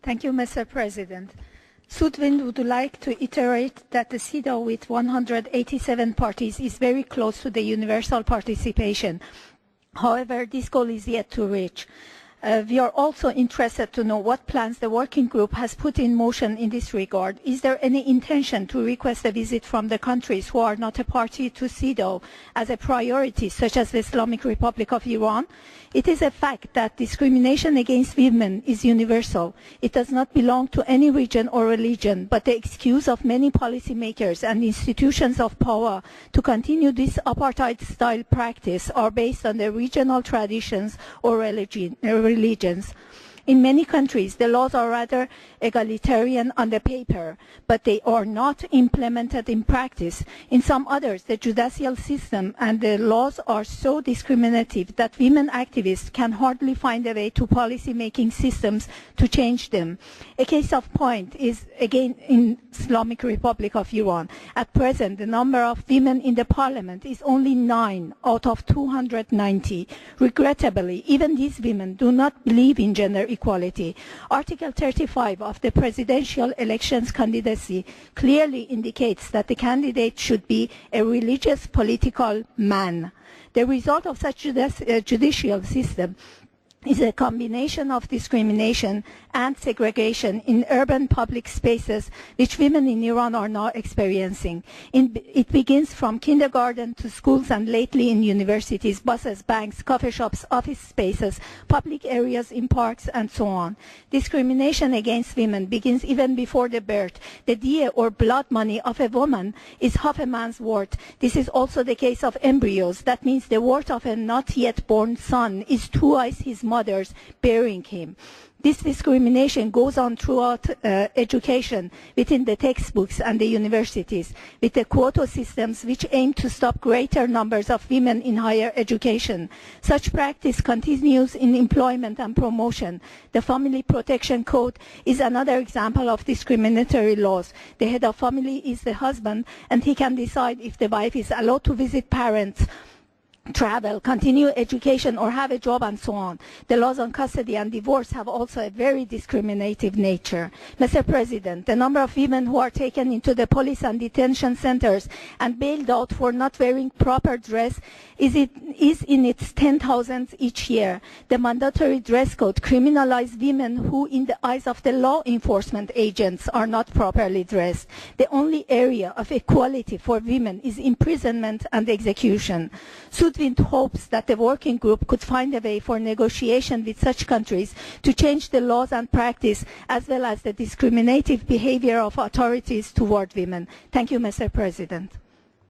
Thank you, Mr. President. Sudwind would like to iterate that the CEDAW with 187 parties is very close to the universal participation. However, this goal is yet to reach. We are also interested to know what plans the working group has put in motion in this regard. Is there any intention to request a visit from the countries who are not a party to CEDAW as a priority, such as the Islamic Republic of Iran? It is a fact that discrimination against women is universal. It does not belong to any region or religion, but the excuse of many policymakers and institutions of power to continue this apartheid-style practice are based on their regional traditions or religions. In many countries, the laws are rather egalitarian on the paper, but they are not implemented in practice. In some others, the judicial system and the laws are so discriminative that women activists can hardly find a way to policy-making systems to change them. A case of point is, again, in Islamic Republic of Iran. At present, the number of women in the parliament is only 9 out of 290. Regrettably, even these women do not believe in gender equality. Article 35 of the presidential elections candidacy clearly indicates that the candidate should be a religious political man. The result of such judicial system is a combination of discrimination and segregation in urban public spaces which women in Iran are now experiencing. It begins from kindergarten to schools and lately in universities, buses, banks, coffee shops, office spaces, public areas in parks and so on. Discrimination against women begins even before the birth. The diya or blood money of a woman is half a man's worth. This is also the case of embryos. That means the worth of a not yet born son is twice his mother's bearing him. This discrimination goes on throughout education, within the textbooks and the universities, with the quota systems which aim to stop greater numbers of women in higher education. Such practice continues in employment and promotion. The Family Protection Code is another example of discriminatory laws. The head of family is the husband, and he can decide if the wife is allowed to visit parents, travel, continue education, or have a job, and so on. The laws on custody and divorce have also a very discriminative nature. Mr. President, the number of women who are taken into the police and detention centers and bailed out for not wearing proper dress is in its 10,000s each year. The mandatory dress code criminalizes women who, in the eyes of the law enforcement agents, are not properly dressed. The only area of equality for women is imprisonment and execution. Sudwind hopes that the working group could find a way for negotiation with such countries to change the laws and practice as well as the discriminative behavior of authorities toward women. Thank you, Mr. President.